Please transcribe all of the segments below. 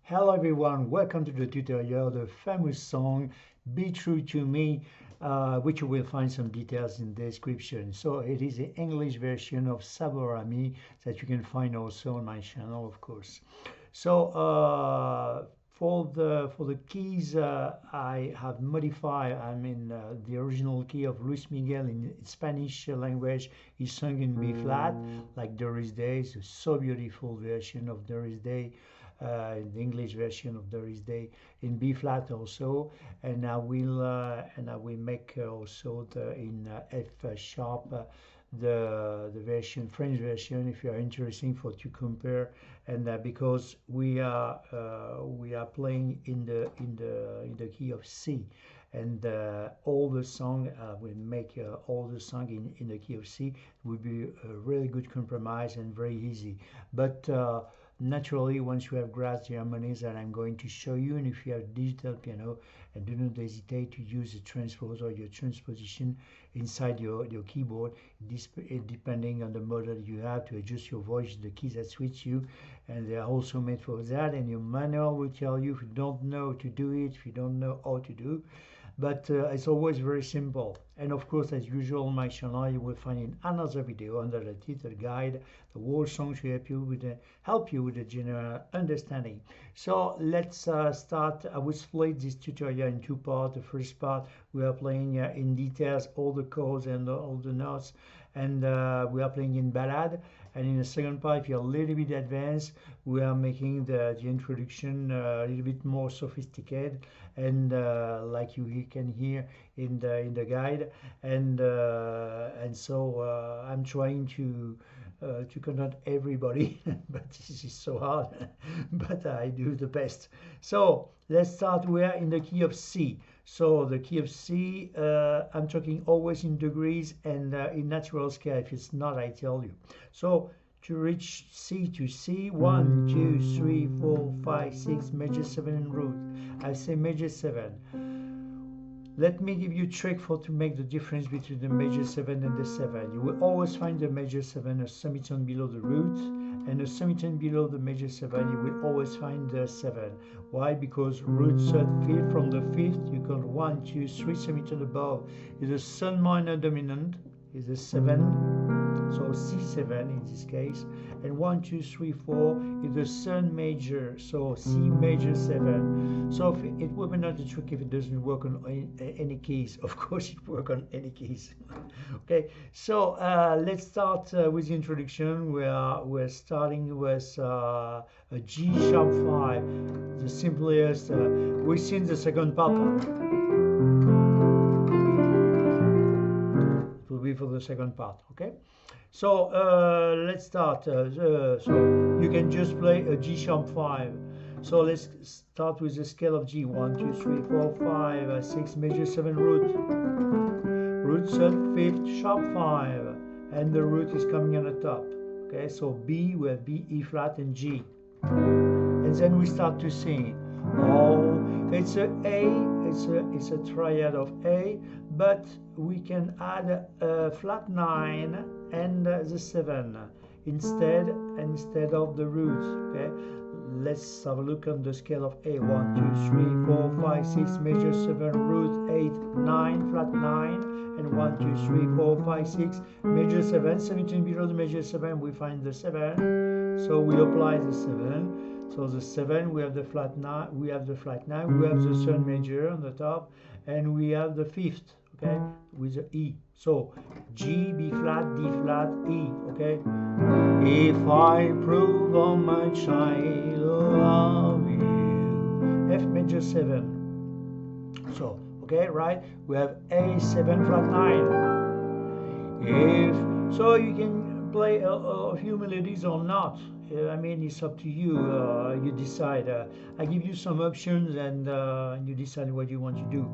Hello everyone, welcome to the tutorial, the famous song Be True to Me, which you will find some details in the description. So it is the English version of Sabor that you can find also on my channel, of course. So for the keys, I have modified. The original key of Luis Miguel in Spanish language is sung in B flat, like Doris Day. It's a so beautiful version of Doris Day. The English version of Doris Day in B flat also, and I will make also in F sharp the version French version if you are interested for to compare, and because we are playing in the key of C, and all the song will make all the song in the key of C. It will be a really good compromise and very easy, but naturally, once you have grasped the harmonies that I'm going to show you, and if you have digital piano, and do not hesitate to use the transpose or your transposition inside your keyboard, depending on the model you have to adjust your voice, the keys that suit you, and they are also made for that. And your manual will tell you if you don't know to do it, if you don't know how to do. But it's always very simple. And of course, as usual on my channel, you will find in another video under the title guide the whole song to help you with the general understanding. So let's start. I will split this tutorial in two parts. The first part, we are playing in details all the chords and all the notes, and we are playing in ballad. And in the second part, if you're a little bit advanced, we are making the introduction a little bit more sophisticated, and like you can hear in the guide, and so I'm trying to connect everybody, but this is so hard, but I do the best. So let's start. We are in the key of C. So the key of C, I'm talking always in degrees and in natural scale. If it's not, I tell you. So to reach C to C, 1, 2, 3, 4, 5, 6, major 7 and root. I say major 7. Let me give you a trick to make the difference between the major 7 and the 7. You will always find the major 7 a semitone below the root, and a semitone below the major 7 you will always find the 7. Why? Because root, third, fifth, from the fifth you got 1, 2, 3 semitone above is a sun minor dominant, is a 7, so C7 in this case, and 1, 2, 3, 4 is the sun major, so C major 7. So if it will be not a trick if it doesn't work on any keys. Of course it works on any keys. Okay, so let's start with the introduction. We're starting with a G sharp 5, the simplest. We've seen the second part. It will be for the second part. Okay. So let's start. So you can just play a G sharp 5. So let's start with the scale of G. 1, 2, 3, 4, 5, 6, major 7 root. Root, third, fifth, sharp 5. And the root is coming on the top. Okay, so B, we have B, E flat, and G. And then we start to sing. Oh, it's a A, it's a triad of A, but we can add a flat 9 and the 7 instead of the roots. Okay, let's have a look on the scale of A. 1, 2, 3, 4, 5, 6, major 7 root, 8, 9, flat 9, and 1, 2, 3, 4, 5, 6, major 7, 17 below the major 7 we find the 7, so we apply the 7. So the 7, we have the flat 9, we have the 3rd major on the top, and we have the 5th, okay, with the E. So G, B flat, D flat, E, okay. If I prove how much I love you, F major 7. So, okay, right, we have A7 flat 9. If so, you can play a few melodies or not. I mean, it's up to you. You decide. I give you some options, and you decide what you want to do.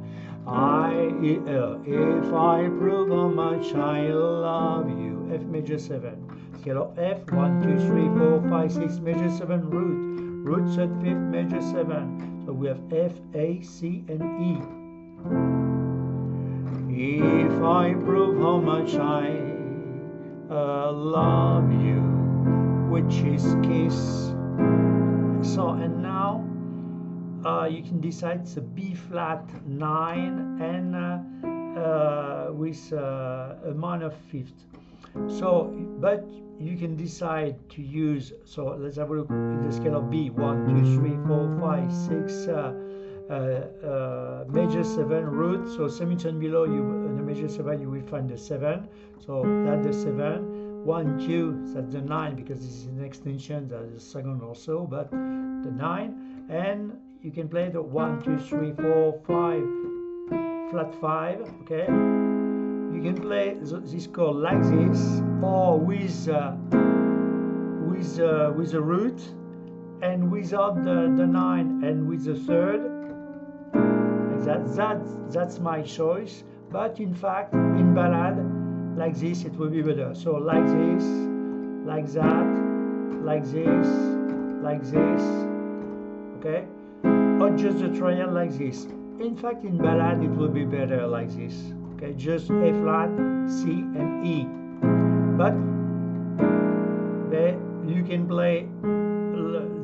If I prove how much I love you, F major 7. Scale of F, 1, 2, 3, 4, 5, 6, major 7 root. Root, 3rd, 5th, major 7. So we have F, A, C, and E. If I prove how much I love you, which is kiss. So, and now you can decide it's a B flat 9 and with a minor fifth. So, but you can decide to use, so let's have a look in the scale of B, 1, 2, 3, 4, 5, 6, major 7 root, so semitone below you, in the major 7 you will find the 7, so that's the 7, 1, 2, that's the 9 because this is an extension, that's the second also, but the 9, and you can play the 1, 2, 3, 4, 5, flat 5, okay? You can play this chord like this, or with a root, and without the 9, and with the third, like that. That's my choice. But in fact, in ballad, like this, it will be better. So like this, like that, like this, like this, okay? Or just the triangle like this. In fact, in ballad, it will be better like this. Okay, just A flat, C, and E. But you can play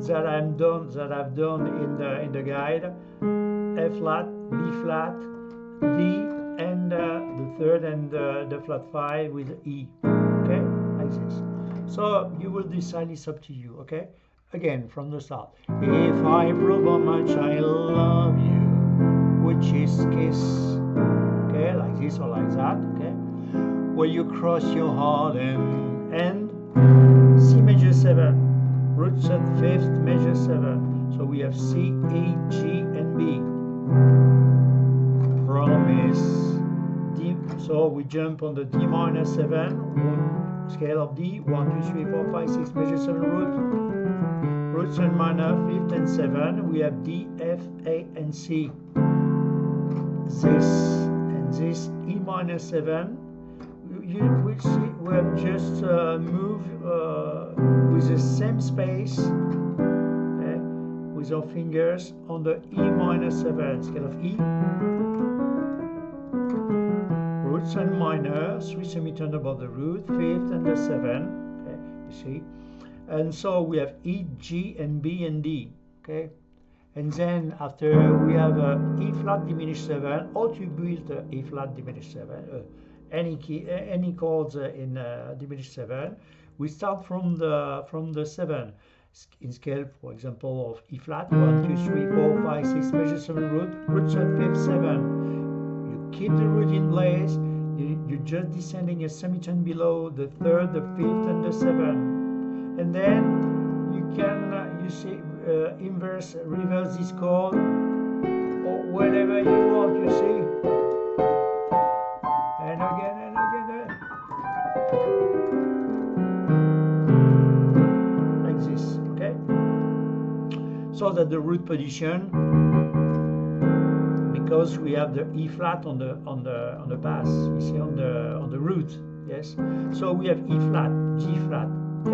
that I've done in the guide: A flat, B flat, D, and the third and the flat 5 with E. Okay, like this. So you will decide. It's up to you. Okay, again from the start. If I prove how much I love you, which is kiss. Okay, like this or like that, okay? Will you cross your heart and C major 7, root set 5th, major 7. So we have C, E, G, and B. Promise D. So we jump on the D minor 7, scale of D, 1, 2, 3, 4, 5, 6, major 7 root. Root 7 minor, 5th and 7. We have D, F, A, and C. This E minor 7, you will see we have just moved with the same space, okay, with our fingers on the E minor 7, scale of E. Root 7 minor, 3 semitone above the root, 5th and the 7, okay, you see. And so we have E, G, and B and D, okay. And then after we have E flat diminished 7, or to build E flat diminished 7, any key, any chords in diminished 7. We start from the 7 in scale, for example, of E flat, 1, 2, 3, 4, 5, 6, major 7 root 5th 7. You keep the root in place. You're just descending a semitone below the 3rd, the 5th, and the 7, and then you can you see. Inverse, reverse this chord, or whatever you want, you see, and again and again, like this, okay? So that the root position, because we have the E flat on the bass, you see, on the root, yes. So we have E flat, G flat, A,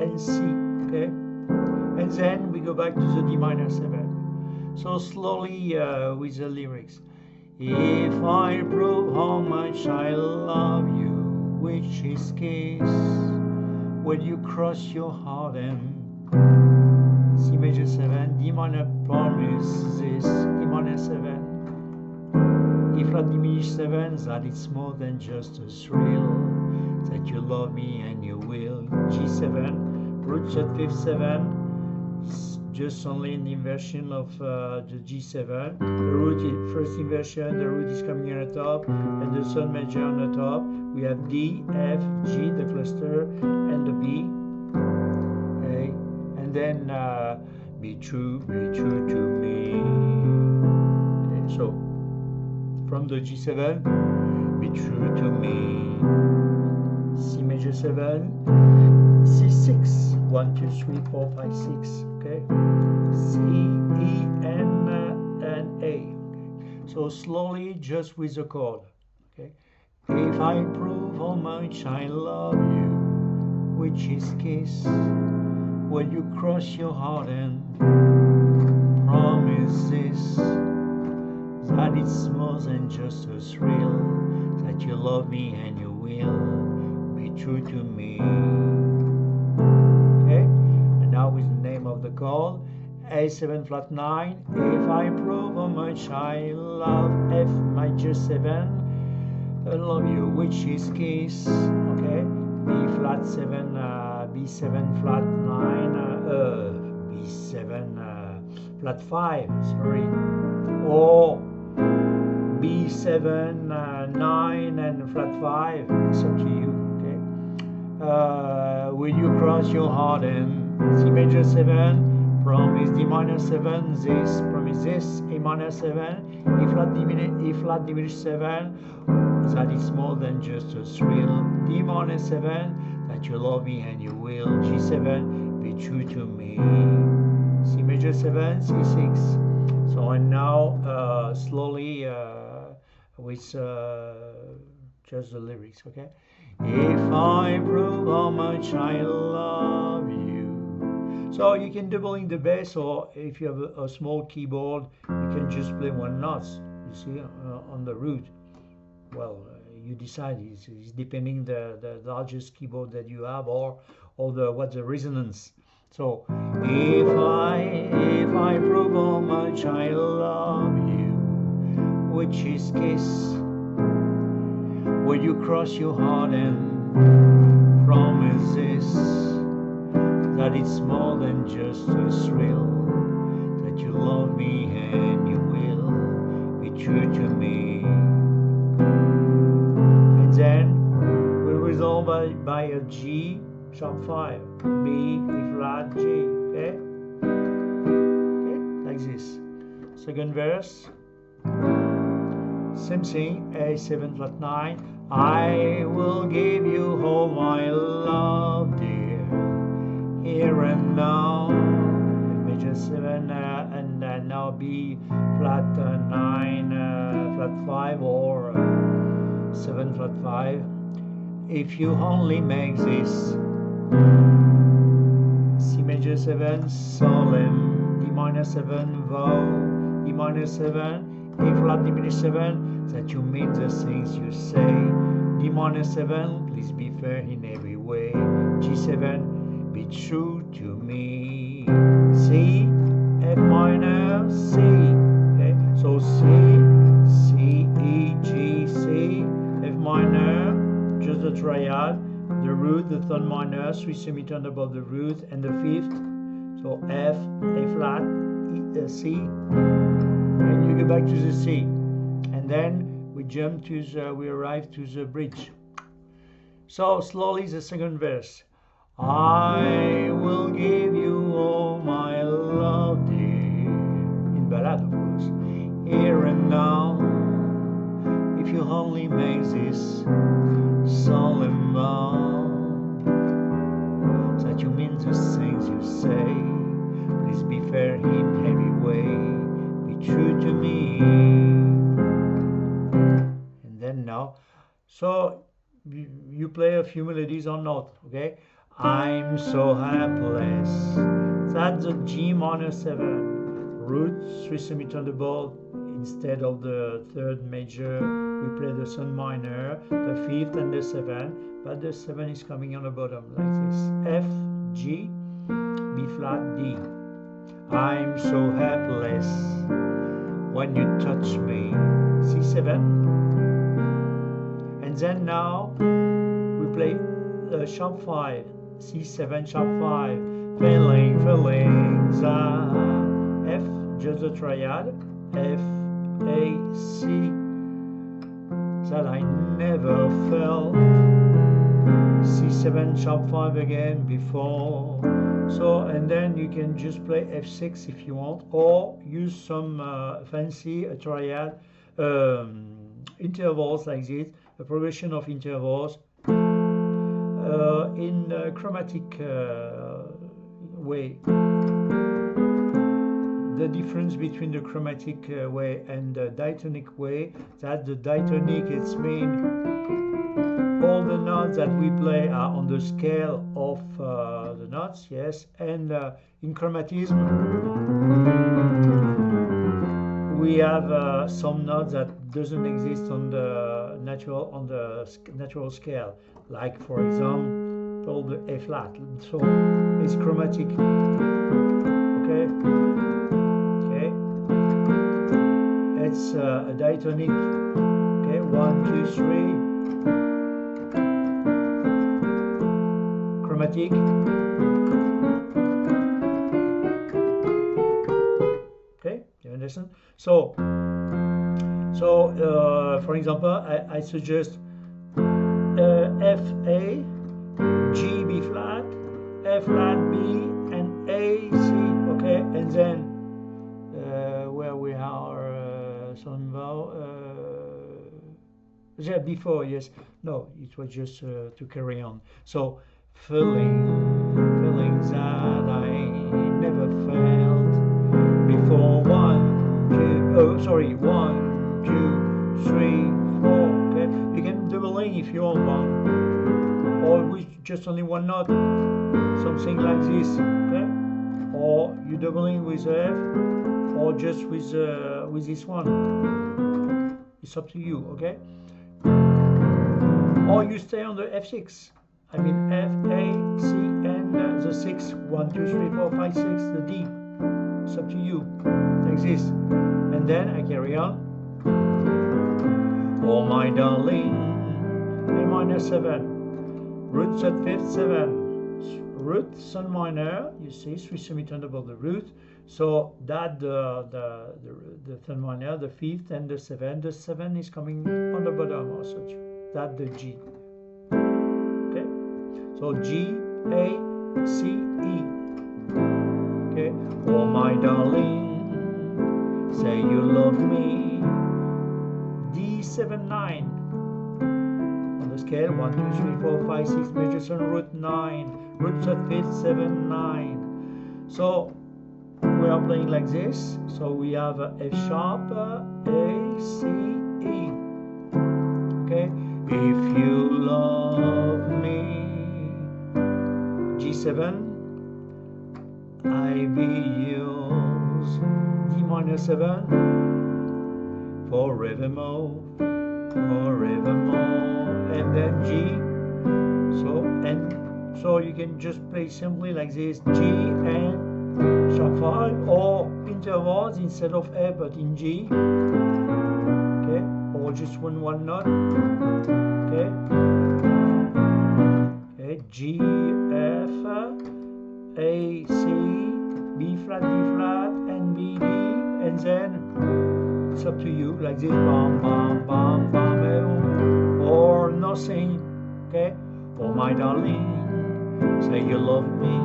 and C, okay. And then we go back to the D minor 7. So slowly with the lyrics. If I prove how much I love you, which is kiss, will you cross your heart and C major 7, D minor promise this, E minor 7, E flat diminished 7, that it's more than just a thrill, that you love me and you will, G7, root set 5th 7, just only in the inversion of the G7. The root is first inversion, the root is coming on the top, and the sol major on the top. We have D, F, G, the cluster, and the B. Okay, and then be true to me. Okay, so from the G7, be true to me. C major 7, C6, 1, 2, 3, 4, 5, 6. Okay, C, E, and A. Okay. So slowly, just with the chord. Okay, if I prove how much I love you, which is kiss, will you cross your heart and promise this, that it's more than just a thrill, that you love me and you will be true to me. Okay, and now with the name of the chord, A7 flat 9. If I prove how much I love F major 7, I love you, which is kiss. Okay, B flat 7, B7 flat 9, B7 flat 5, sorry, or B7 9 and flat 5. It's up to you. Okay, will you cross your heart and C major 7? Promise D minor 7, this, promise this, A minor 7, E flat diminished 7, that is more than just a thrill, D minor 7, that you love me and you will, G7, be true to me, C major 7, C6. So and now slowly with just the lyrics, okay? If I prove how much I love you. So you can double in the bass, or if you have a small keyboard, you can just play one note, you see, on the root. Well, you decide. It's depending the largest keyboard that you have, or what's the resonance. So if I prove how much I love you, which is kiss, will you cross your heart and promise this, that it's more than just a thrill, that you love me and you will be true to me. And then we resolve by a G sharp 5, B, A flat, G, okay? Okay, like this. Second verse, same thing, A7 flat 9. I will give you all my love, dear, here and now. F major 7 and now B flat 9 flat 5, or 7 flat 5. If you only make this C major 7 solemn, D minor 7 vow, E minor 7, A flat diminished 7, that you mean the things you say, D minor 7, please be fair in every way, G7, be true to me, C, F minor, C, okay, so C, E, G, C, F minor, just the triad, the root, the third minor, 3 semitone above the root, and the fifth, so F, A flat, E, C, and you go back to the C, and then we jump to we arrive to the bridge. So slowly the second verse. I will give you all my love, dear, in ballad of course, here and now, if you only make this solemn vow, that you mean the things you say, please be fair in every way, be true to me. And then now, so you play a few melodies or not, okay? I'm so helpless. That's the G minor 7, root 3 semitone above. Instead of the third major, we play the third minor, the fifth and the 7, but the 7 is coming on the bottom like this. F, G, B flat, D. I'm so helpless when you touch me. C7. And then now we play sharp 5. C7 sharp 5, feelings, F, just a triad, F, A, C, that I never felt, C7 sharp 5 again before, so, and then you can just play F6 if you want, or use some fancy triad intervals like this, a progression of intervals, in a chromatic way. The difference between the chromatic way and the diatonic way, that the diatonic, it's mean all the notes that we play are on the scale of the notes, yes, and in chromatism we have some notes that doesn't exist on the natural scale, like for example the A flat. So it's chromatic, okay. diatonic. Okay, 1, 2, 3. Chromatic. Okay, you understand? So for example, I suggest F A, G B flat, F flat B, and A C. Okay, and then where we are some vowel. Yeah, before, yes. No, it was just to carry on. So feelings that I never felt before. 1, 2. Oh, sorry. 1, 2, 3, 4. Okay, you can doubling if you want one, or with just only one note, something like this. Okay, or you doubling with F, or just with this one. It's up to you. Okay, or you stay on the F6. I mean F, A, C, and the 6. 1, 2, 3, 4, 5, 6. The D. It's up to you. Like this, and then I carry on. Oh my darling, A minor 7, root third fifth 7, root sun minor. You see, 3 semitone above the root. So that the third minor, the fifth, and the 7. The 7 is coming on the bottom also. That the G. Okay. So G, A, C, E. Okay. Oh my darling, say you love me. D7, 9. On the scale, 1, 2, 3, 4, 5, 6, major 7, root 9. Root third fifth 7, 9. So we are playing like this. So we have F sharp, A, C, E. Okay. If you love me, G7, I be yours, D minor 7, forevermore, forevermore, and then G. So you can just play simply like this, G and sharp 5, or intervals instead of F but in G. Okay, or just one note. Okay, okay, G, F, A, C, B flat, D flat, and B, D, and then it's up to you, like this, bam, bam, bam, bam, or nothing. Okay, oh my darling, say you love me.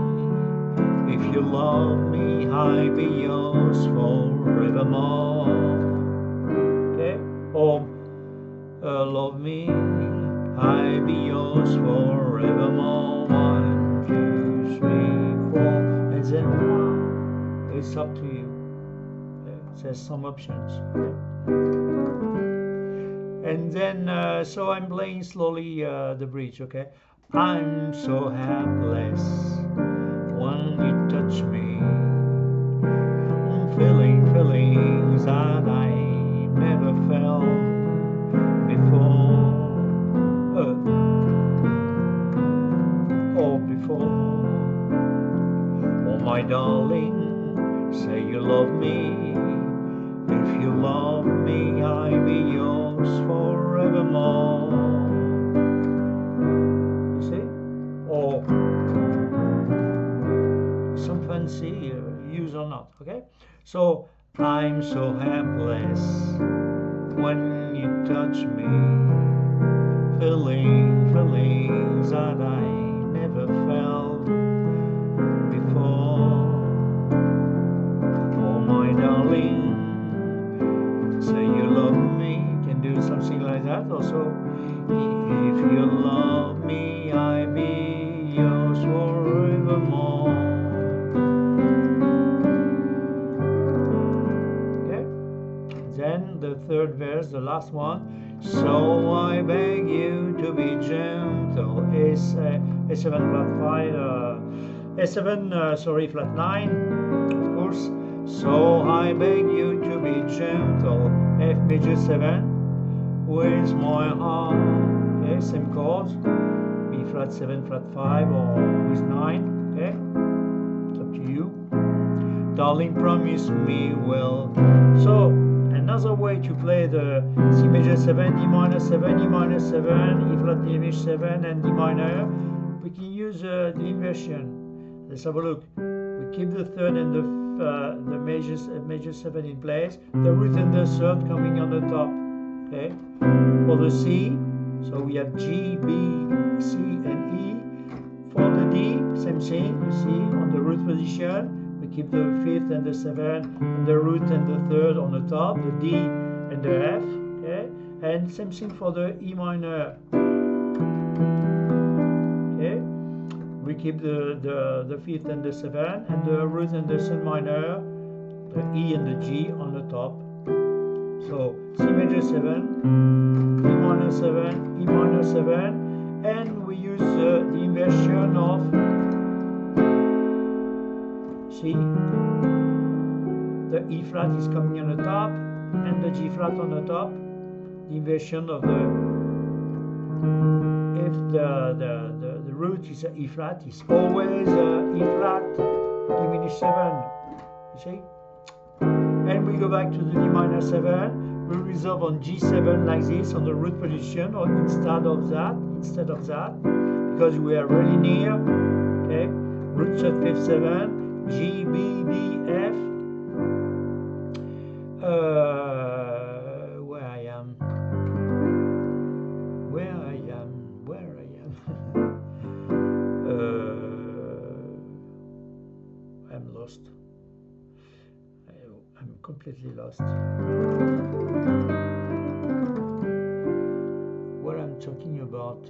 If you love me, I be yours forevermore. Okay, or love me, I be yours forevermore. 1, 2, 3, 4, and then 1. It's up to you. Okay? There's some options. Okay? And then, so I'm playing slowly the bridge. Okay, I'm so helpless when you touch me. Feelings that I never felt before. Oh, my darling, say you love me. If you love me, I be yours forevermore. You see? Or some fancy use or not. Okay? So I'm so helpless when you touch me. Feelings that I never felt before. Oh my darling, say you love me. Can do something like that also. If you love me, I be yours forevermore. Okay. Then the third verse, the last one. So I beg you to be gentle. A7 flat 5, A7 sorry flat 9, of course. So I beg you to be gentle. F major 7 with my heart. Okay, same chords. B flat 7 flat 5 or with 9. Okay, it's up to you. Darling, promise me well. So. another way to play the C major 7, D minor 7, E minor 7, E flat diminished 7, and D minor. We can use the inversion. Let's have a look. We keep the third and the major 7 in place. The root and the third coming on the top. Okay. For the C, so we have G, B, C, and E. For the D, same thing. You see on the root position. We keep the fifth and the seventh, and the root and the third on the top, the D and the F, okay? And same thing for the E minor, okay? We keep the fifth and the seventh, and the root and the C minor, the E and the G on the top. So C major 7, E minor 7, E minor 7, and we use the inversion of see, the E flat is coming on the top and the G flat on the top. The inversion of the, if the root is E flat, is always E flat diminished 7. You see? And we go back to the D minor 7. We resolve on G7 like this on the root position, or instead of that, because we are really near. Okay, root third, fifth, 7. G, B, D, F, where I am, I'm lost, I'm completely lost, what I'm talking about.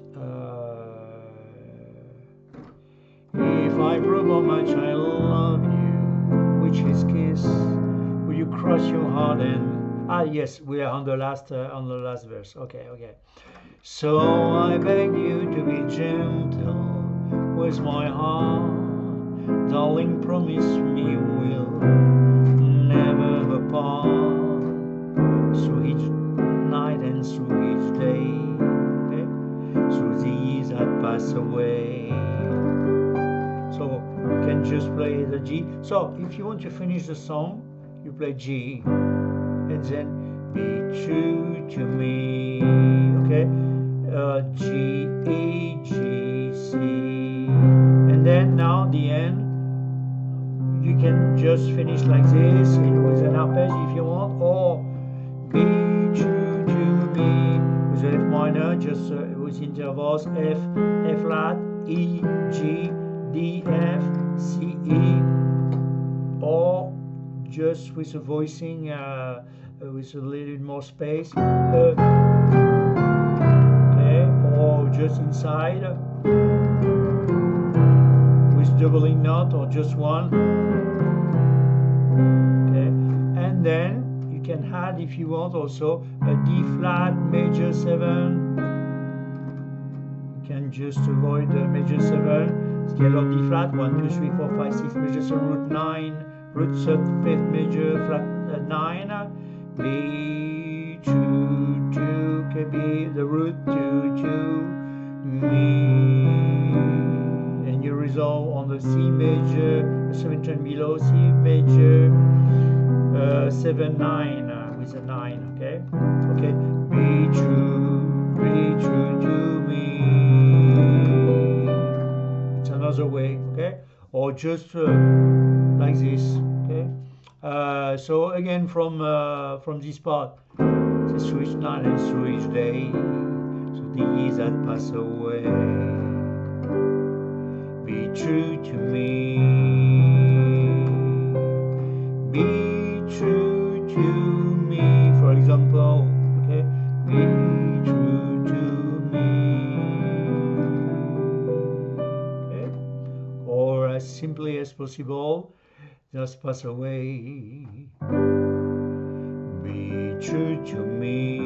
If I prove how much I love you, which is kiss, will you cross your heart and yes, we are on the last verse. Okay. So I beg you to be gentle with my heart, darling. Promise me we'll never apart, through each night and through each day, okay? Through the years that pass away. So you can just play the G. So if you want to finish the song, you play G, and then be true to me, okay? G, A, G, C, and then now the end, you can just finish like this with an arpeggio if you want, or be true to me with F minor, just with intervals, F flat, E, G, D, F, C, E, or just with a voicing with a little more space, okay, or just inside with doubling note or just one, okay, and then you can add if you want also a D flat major 7. You can just avoid the major 7. Scale of D flat, 1, 2, 3, 4, 5, 6, major 7, root 9, root 3rd, 5th major, flat 9, B, 2, 2, okay, B, the root 2, 2, Mi, and you resolve on the C major, 7 tone below, C major, 7, 9, with a 9, okay, be true to me. Another way, okay, or just like this, okay. So again from this part, through each night and through each day, so the years that pass away, be true to me, be true to me, for example, okay, be true to me, okay, or as simply as possible, just pass away, be true to me.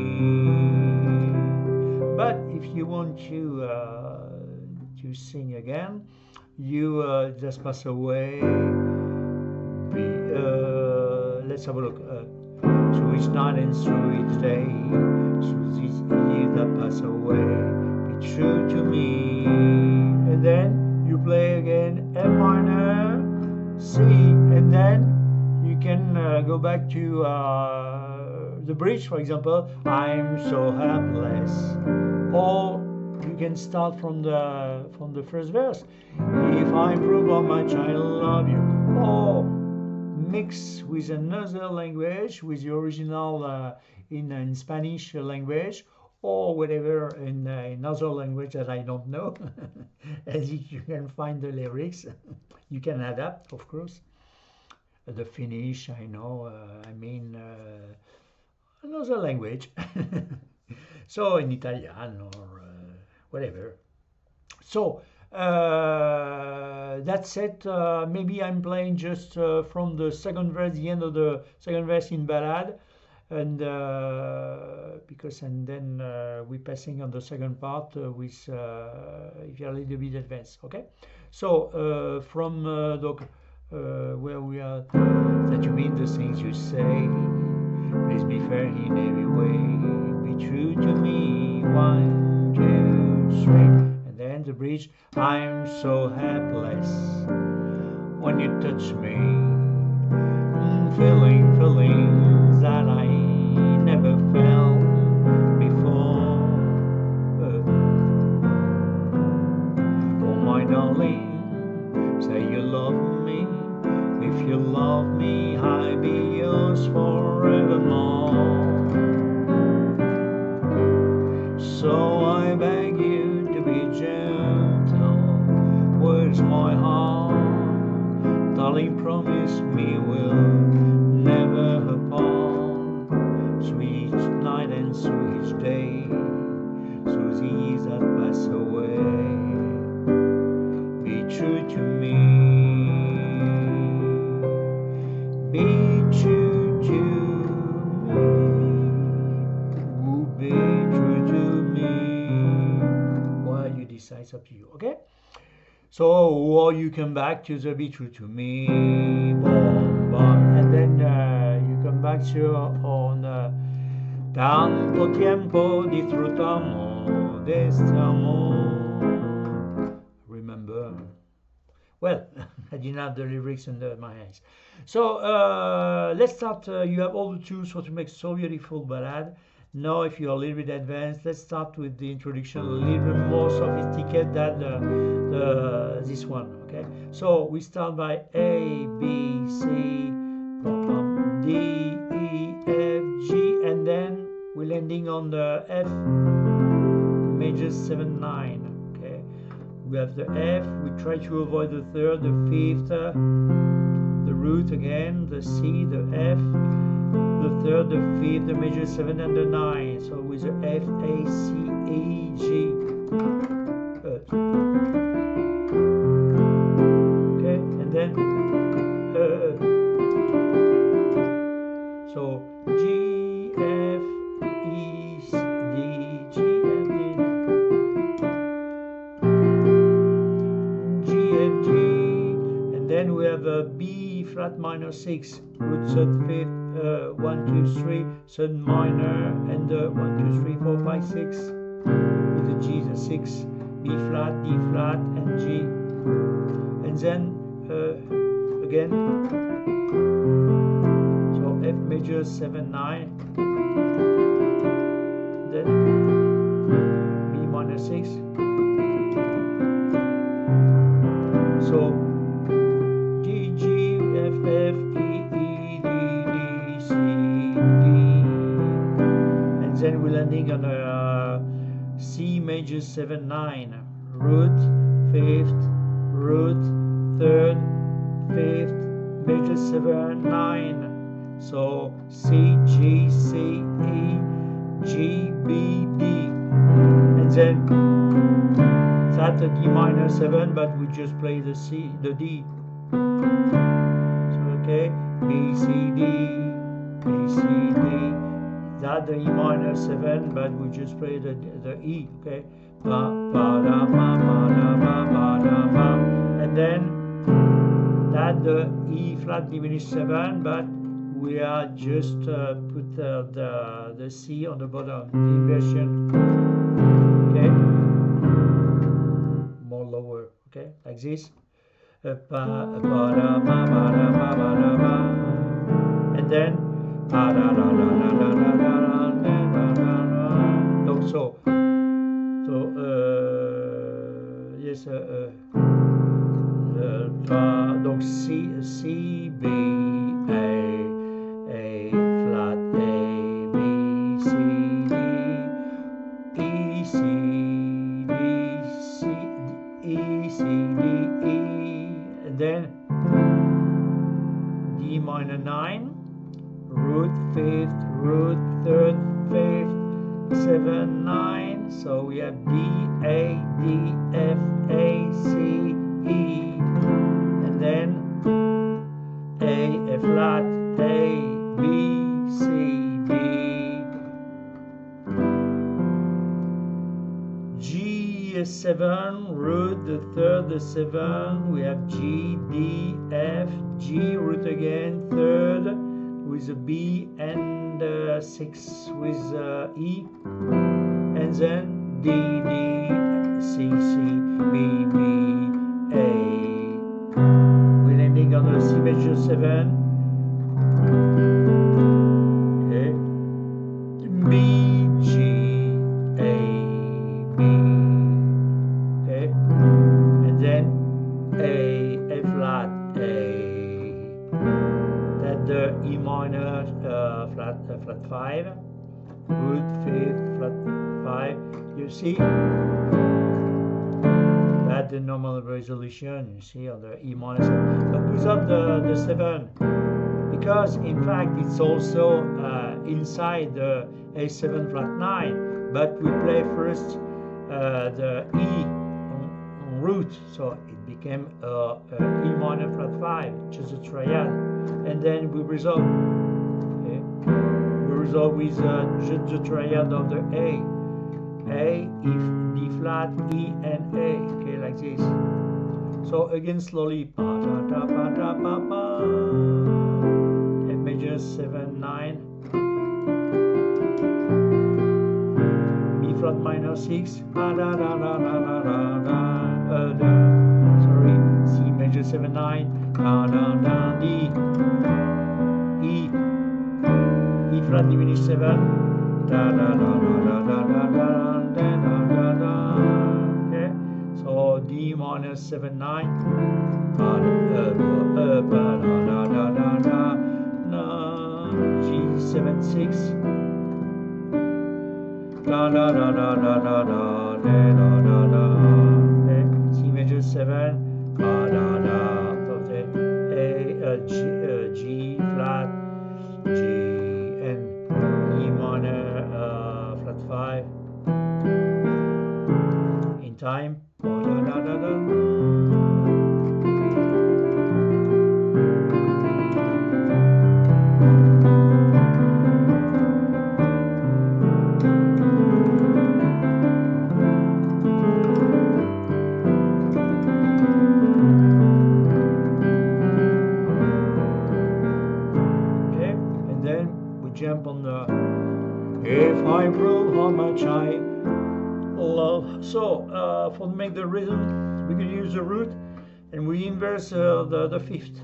But if you want to sing again, you just pass away, let's have a look, through each night and through each day, through these years that pass away, be true to me, and then you play again F minor, C, and then you can go back to the bridge, for example. I'm so helpless. Or you can start from the first verse. If I prove how much I love you. Or mix with another language, with the original in Spanish language, or whatever in other language that I don't know. As you can find the lyrics, you can adapt, of course. The Finnish, I know. Another language. So in Italian or whatever. So that's it. Maybe I'm playing just from the second verse, the end of the second verse in ballad, and then we're passing on the second part with if you're a little bit advanced. Okay. So from where we are, that you mean the things you say. Please be fair in every way. Be true to me. 1, 2, 3. And then the bridge. I'm so helpless when you touch me. Feelings that I never felt before. Oh my darling, say you love me. If you love me, I'll be yours forevermore. So I beg you to be gentle. Where's my heart? Darling, promise me we'll never apart. Sweet night and sweet day, through these that pass away. Be true to me. Be true to me. Be true to me. Well, you decide, it's up to you, okay? So, or you come back to the be true to me, and then you come back to on tanto tiempo disfrutamos de este amor. Remember? Well, I didn't have the lyrics under my eyes. So let's start. You have all the tools for to make so beautiful ballad. Now, if you're a little bit advanced, let's start with the introduction, a little bit more sophisticated than this one. Okay. So we start by A, B, C, D, E, F, G, and then we're landing on the F major 7, 9. Okay. We have the F. We try to avoid the third, the fifth, the root again, the C, the F, the third, the fifth, the major 7, and the 9. So with the F, A, C, E, G. Okay, and then so G, F, E, D, G, and then G, F, G, and then we have a B flat minor 6, root third, fifth. 1, 2, 3, third minor, and 1, 2, 3, 4, 5, 6 with the G, the 6, B flat, D flat, and G, and then again, so F major 7, 9, then B minor 6, so G, G, F, F, E, E, D, C, D, and then we're landing on a C major 7, 9, root, fifth, root, third, fifth, major 7, 9. So C, G, C, E, G, B, D, and then that's a D minor 7, but we just play the C, the D. So okay, B, C, D, B, C, D. That the E minor 7, but we just play the E. Okay, ba ba da ba ba da ba ba da ba, and then that the E flat diminished 7, but we are just put the C on the bottom, the inversion. Okay, more lower. Okay, like this. Ba ba da ba ba da ba ba da ba. B, A flat, A, B, C, D, E, C, D, C, E, C, D, E, and then D minor 9, root 5th, root 3rd, 5th, 7, 9, so we have D, A, D, F, A, C, E, and then A flat, A, B, C, D, G is 7, root the 3rd, the 7, we have G, D, F, G, root again, 3rd, with a B, and 6 with E, and then D, D, C, C, B, B, A. We're landing on the C major 7. Okay. B, G, A, B. Okay. And then A flat, A. That's the E minor flat 5. Root 5th, flat 5. You see? That's the normal resolution, you see, on the E minor 7. But without the 7, because in fact it's also inside the A7 flat 9, but we play first the E on root, so it became E minor flat 5, just a triad, and then we resolve. Okay, we resolve with just the triad of the A, E, D flat, E, and A. Okay, like this. So again, slowly. F major 7, 9. B flat minor 6. Sorry, C major 7, 9. D, E flat diminished 7. Okay, so D minor 7, 9. G 7, 6. Okay, C major 7. G flat, G, and E minor flat 5 in time. Jump on the if I prove how much I love. So for to make the rhythm, we can use the root and we inverse the fifth.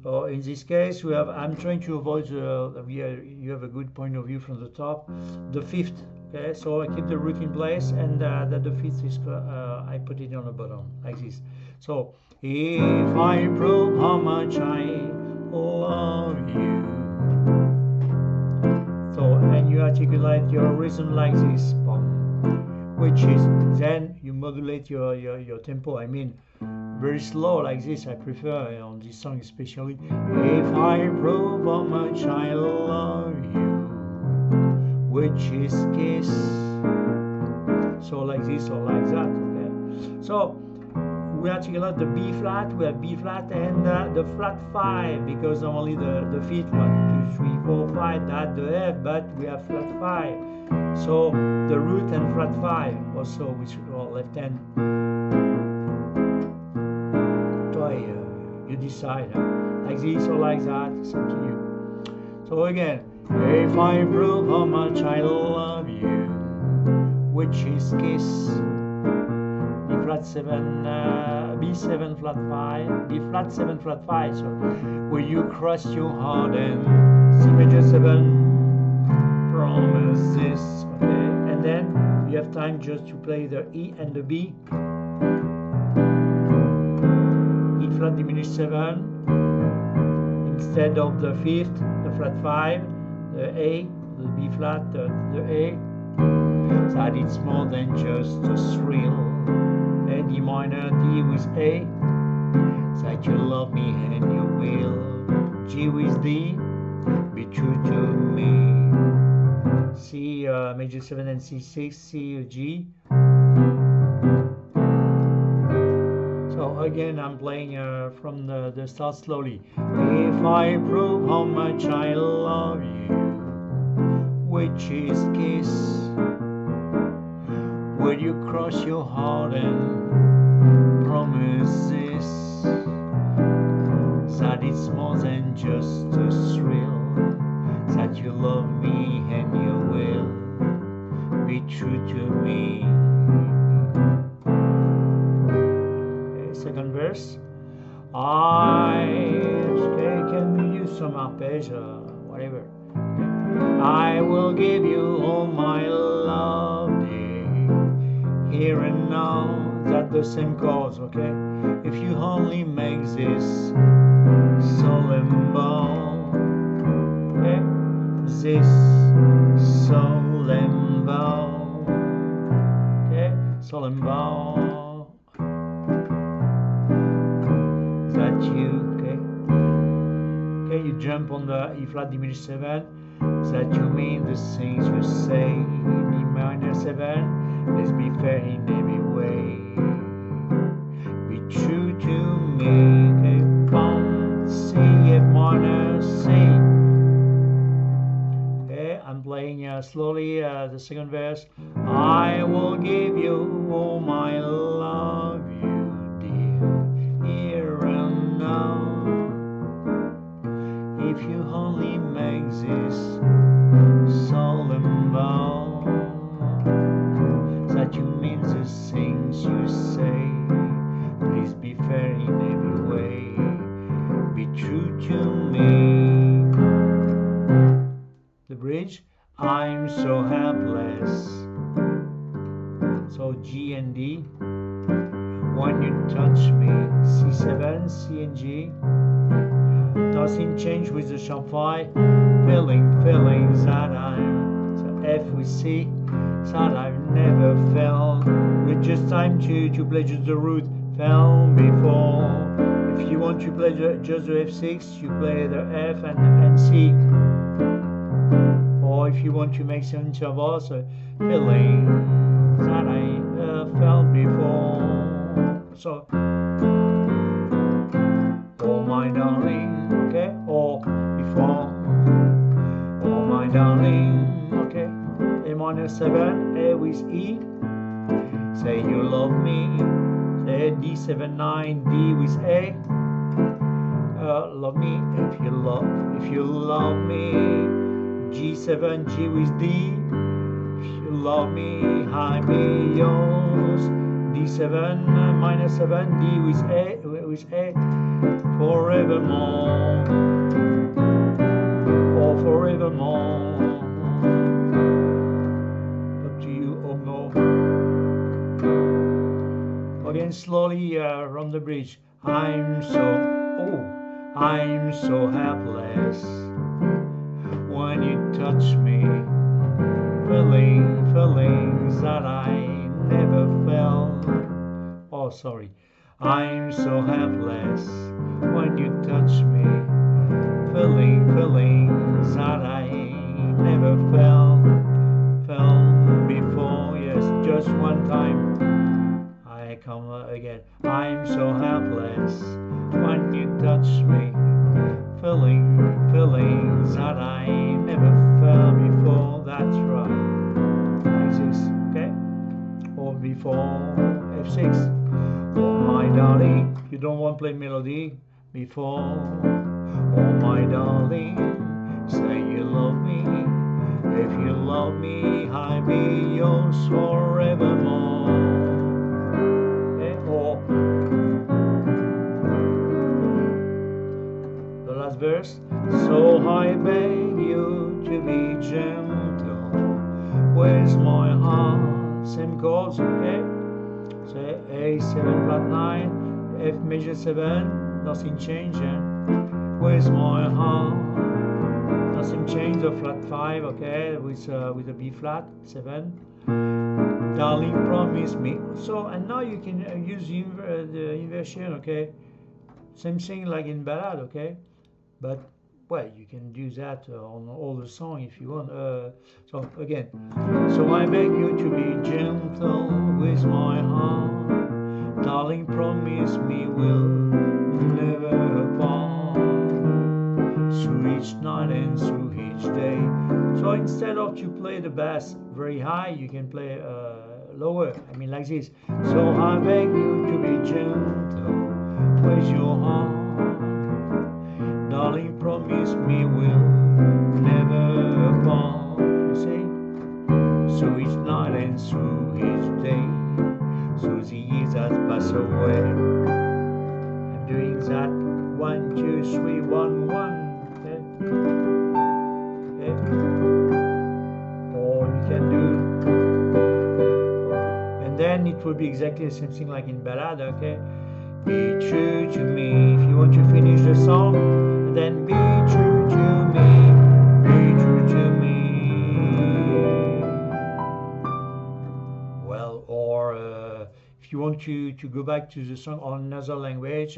So in this case, we have. I'm trying to avoid you have a good point of view from the top. The fifth. Okay, so I keep the root in place, and that the fifth is I put it on the bottom like this. So if I prove how much I love you. So, and you articulate your rhythm like this, which is, then you modulate your tempo. I mean, very slow like this, I prefer on this song especially. If I prove how much I love you, which is kiss. So like this or like that, okay? So, we articulate the B flat, we have B flat and the flat 5, because normally the fifth 1, 2, 3, 4, 5, that's the F, but we have flat 5. So the root and flat 5 also with our left hand. Try, you decide, like this or like that, it's up to you. So again, if I prove how much I love you, which is kiss. Flat 7, B7 flat 5, B flat 7 flat 5. So where you cross your heart and C major 7, promise this, okay? And then you have time just to play the E and the B. E flat diminished 7, instead of the fifth, the flat 5, the A, the B flat, the A, that it's more than just a thrill. A D minor, D with A, that you love me and you will. G with D, be true to me. C major 7 and C6, C, G. So again, I'm playing from the start slowly. If I prove how much I love you, which is kiss, will you cross your heart and promise this, that it's more than just a thrill, that you love me and you will be true to me. Okay, second verse. Can we use some arpeggio, whatever. I will give you all my love, dear, here and now. That's the same chords, okay? If you only make this solemn bow, okay? This solemn bow, okay? Solemn bow, that you, okay? Okay, you jump on the E flat diminished 7, that you mean the things you say. D minor 7, let's be fair in every way. Be true to me, okay? Bum, C, F minor, C. Okay, I'm playing slowly the second verse. I will give you all my love, you dear, here and now. If you only make this solemn vow, that you mean the things you say. Please be fair in every way. Be true to me. The bridge. I'm so helpless. So G and D. When you touch me, C7, C and G. Nothing changed with the sharp 5. Feelings that I'm. So F with C. That I've never felt. With just time to play just the root. Felt before. If you want to play just the F6, you play the F and C. Or if you want to make some intervals, feelings that I felt before. So, oh my darling, okay, or before, oh my darling, okay. A minor 7, A with E, say you love me, say D7, 9, D with A, love me if you love me, G7, G with D, if you love me, I be yours, D7, minor 7, D with A, forevermore, or forevermore. Again, slowly around the bridge. I'm so helpless when you touch me. Feelings that I never felt. Oh, sorry. I'm so helpless when you touch me. Feelings that I never felt before. Yes, just one time. I come again. I'm so helpless when you touch me. Feelings that I never felt before. That's right. Like this, okay? Or before F6. Oh my darling, you don't want to play melody before. Oh my darling, say you love me. If you love me, I'll be yours forevermore. Okay? Or the last verse. So I beg you to be gentle. Where's my heart? Same chords, okay? A7 flat 9, F major 7, nothing changing. with my heart. Now some change of flat 5, okay, with a B flat 7. Darling, promise me. So, and now you can use the inversion, okay? Same thing like in ballad, okay? But, well, you can do that on all the song if you want. So, again, so I beg you to be gentle with my heart. Darling, promise me we'll never part. Through each night and through each day. So instead of to play the bass very high, you can play lower. I mean like this. So I beg you to be gentle with your heart. Darling, promise me we'll never part. You see? Through each night and through each day. Through the years that pass away. I'm doing that 1, 2, 3, 1, 1. Okay. Or you can do, and then it will be exactly the same thing like in ballad, okay? Be true to me. If you want to finish the song, and then be true to me, be true to me. Well, or if you want to go back to the song on another language,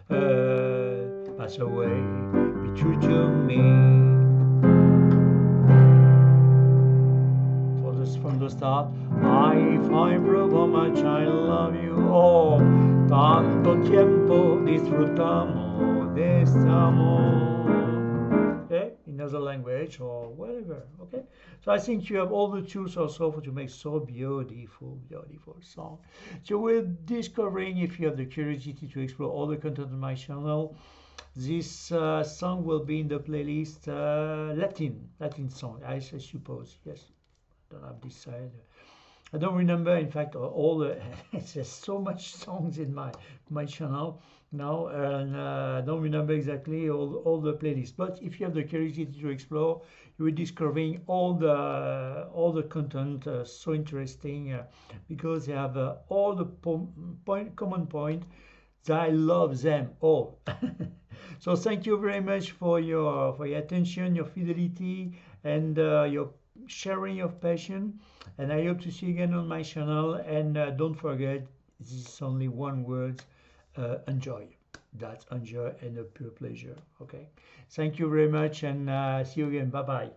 pass away, be true to me. From the start, if I broke how much I love you, oh, tanto tiempo disfrutamos de este amor. Okay, in other language or whatever. Okay, so I think you have all the tools also to make so beautiful song. So we're discovering, if you have the curiosity to explore all the content on my channel, this song will be in the playlist Latin song, I suppose. Yes. Don't have decided. I don't remember, in fact, all the. There's so much songs in my channel now, and I don't remember exactly all the playlists. But if you have the curiosity to explore, you will discovering all the content so interesting because they have all the common point. That I love them all. So thank you very much for your attention, your fidelity, and your sharing of passion, and I hope to see you again on my channel. And don't forget, this is only one word: enjoy. That's enjoy and a pure pleasure. Okay, thank you very much, and see you again. Bye bye.